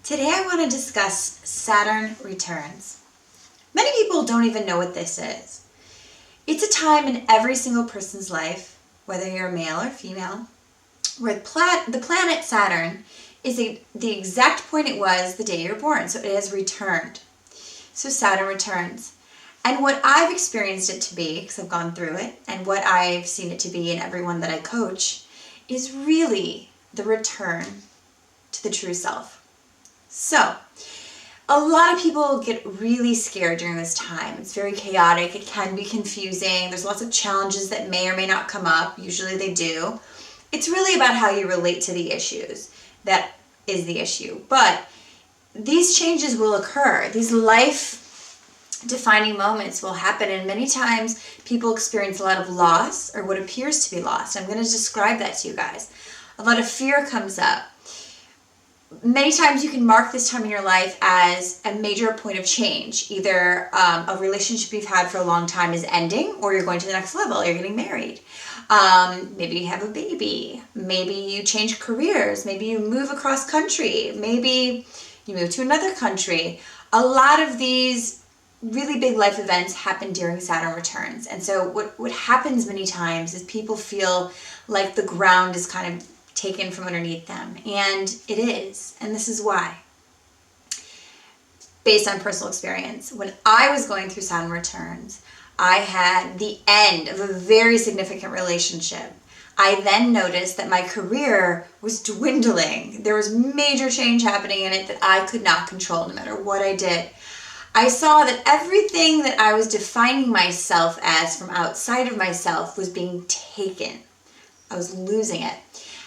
Today I want to discuss Saturn returns. Many people don't even know what this is. It's a time in every single person's life, whether you're male or female, where the planet Saturn is the exact point it was the day you're born, so it has returned. So Saturn returns. And what I've experienced it to be, because I've gone through it, and what I've seen it to be in everyone that I coach, is really the return to the true self. So, a lot of people get really scared during this time. It's very chaotic. It can be confusing. There's lots of challenges that may or may not come up. Usually they do. It's really about how you relate to the issues. That is the issue. But these changes will occur. These life-defining moments will happen. And many times people experience a lot of loss or what appears to be loss. I'm going to describe that to you guys. A lot of fear comes up. Many times you can mark this time in your life as a major point of change. Either a relationship you've had for a long time is ending, or you're going to the next level, you're getting married. Maybe you have a baby. Maybe you change careers. Maybe you move across country. Maybe you move to another country. A lot of these really big life events happen during Saturn returns. And so what happens many times is people feel like the ground is kind of taken from underneath them, and it is, and this is why. Based on personal experience, when I was going through Saturn returns, I had the end of a very significant relationship. I then noticed that my career was dwindling. There was major change happening in it that I could not control no matter what I did. I saw that everything that I was defining myself as from outside of myself was being taken. I was losing it.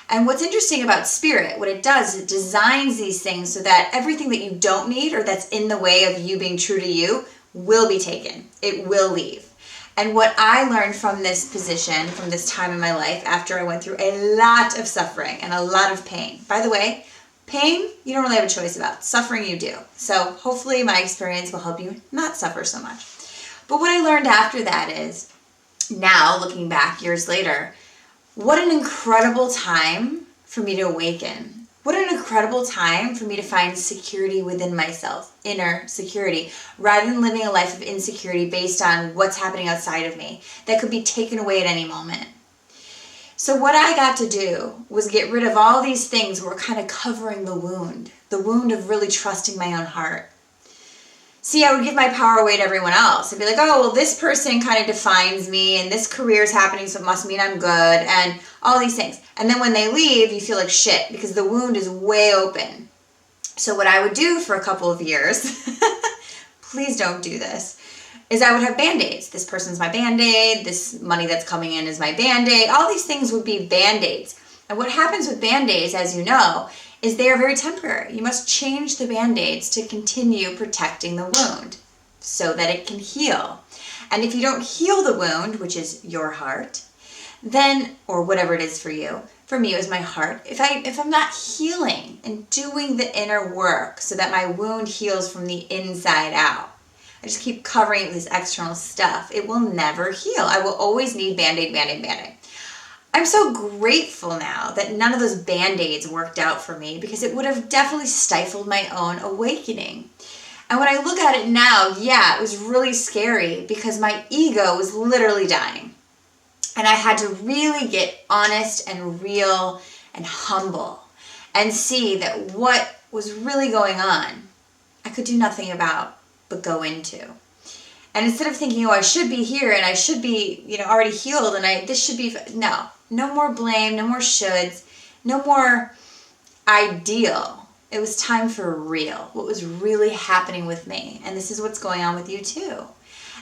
And what's interesting about spirit, what it does, it designs these things so that everything that you don't need or that's in the way of you being true to you will be taken. It will leave. And what I learned from this position, from this time in my life, after I went through a lot of suffering and a lot of pain. By the way, pain, you don't really have a choice about. Suffering, you do. So hopefully my experience will help you not suffer so much. But what I learned after that is, now looking back years later, what an incredible time for me to awaken. What an incredible time for me to find security within myself, inner security, rather than living a life of insecurity based on what's happening outside of me that could be taken away at any moment. So what I got to do was get rid of all these things that were kind of covering the wound of really trusting my own heart. See, I would give my power away to everyone else. I'd be like, oh, well, this person kind of defines me, and this career is happening, so it must mean I'm good, and all these things. And then when they leave, you feel like shit, because the wound is way open. So what I would do for a couple of years, please don't do this, is I would have Band-Aids. This person's my Band-Aid, this money that's coming in is my Band-Aid. All these things would be Band-Aids. And what happens with Band-Aids, as you know, is they are very temporary. You must change the Band-Aids to continue protecting the wound so that it can heal. And if you don't heal the wound, which is your heart, then, or whatever it is for you, for me it was my heart, if I'm not healing and doing the inner work so that my wound heals from the inside out, I just keep covering it with this external stuff, it will never heal. I will always need Band-Aid, Band-Aid, Band-Aid. I'm so grateful now that none of those Band-Aids worked out for me, because it would have definitely stifled my own awakening. And when I look at it now, yeah, it was really scary because my ego was literally dying. And I had to really get honest and real and humble and see that what was really going on, I could do nothing about but go into. And instead of thinking, oh, I should be here and I should be, already healed and this should be, no more blame, no more shoulds, no more ideal. It was time for real, what was really happening with me. And this is what's going on with you too.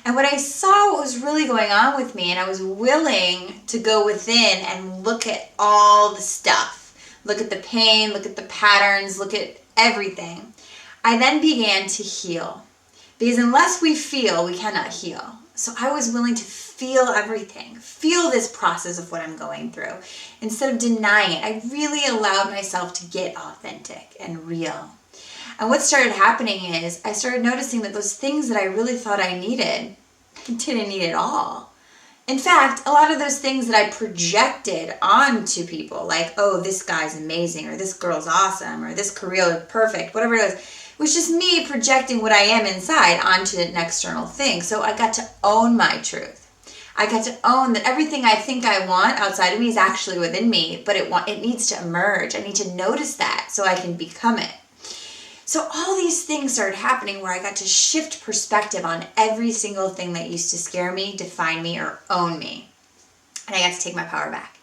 And when I saw what was really going on with me, and I was willing to go within and look at all the stuff, look at the pain, look at the patterns, look at everything, I then began to heal. Because unless we feel, we cannot heal. So I was willing to feel everything, feel this process of what I'm going through. Instead of denying it, I really allowed myself to get authentic and real. And what started happening is I started noticing that those things that I really thought I needed, I didn't need at all. In fact, a lot of those things that I projected onto people, like, oh, this guy's amazing, or this girl's awesome, or this career is perfect, whatever it was just me projecting what I am inside onto an external thing. So I got to own my truth. I got to own that everything I think I want outside of me is actually within me, but it needs to emerge. I need to notice that so I can become it. So all these things started happening where I got to shift perspective on every single thing that used to scare me, define me, or own me. And I got to take my power back.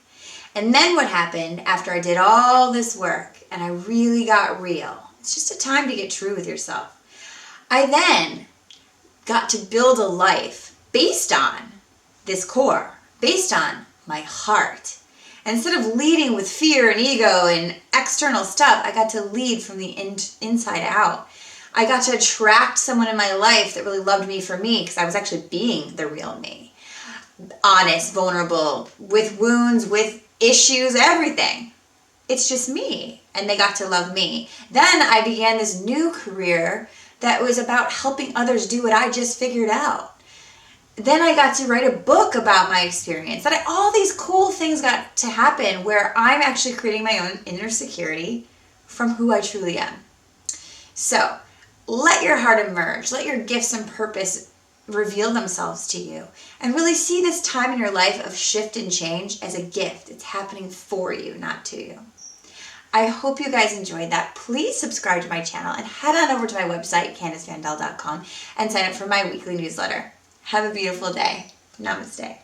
And then what happened after I did all this work and I really got real? It's just a time to get true with yourself. I then got to build a life based on this core, based on my heart. Instead of leading with fear and ego and external stuff, I got to lead from the inside out. I got to attract someone in my life that really loved me for me because I was actually being the real me. Honest, vulnerable, with wounds, with issues, everything. It's just me. And they got to love me. Then I began this new career that was about helping others do what I just figured out. Then I got to write a book about my experience. All these cool things got to happen where I'm actually creating my own inner security from who I truly am. So let your heart emerge. Let your gifts and purpose reveal themselves to you. And really see this time in your life of shift and change as a gift. It's happening for you, not to you. I hope you guys enjoyed that. Please subscribe to my channel and head on over to my website, CandaceVanDell.com, and sign up for my weekly newsletter. Have a beautiful day. Namaste.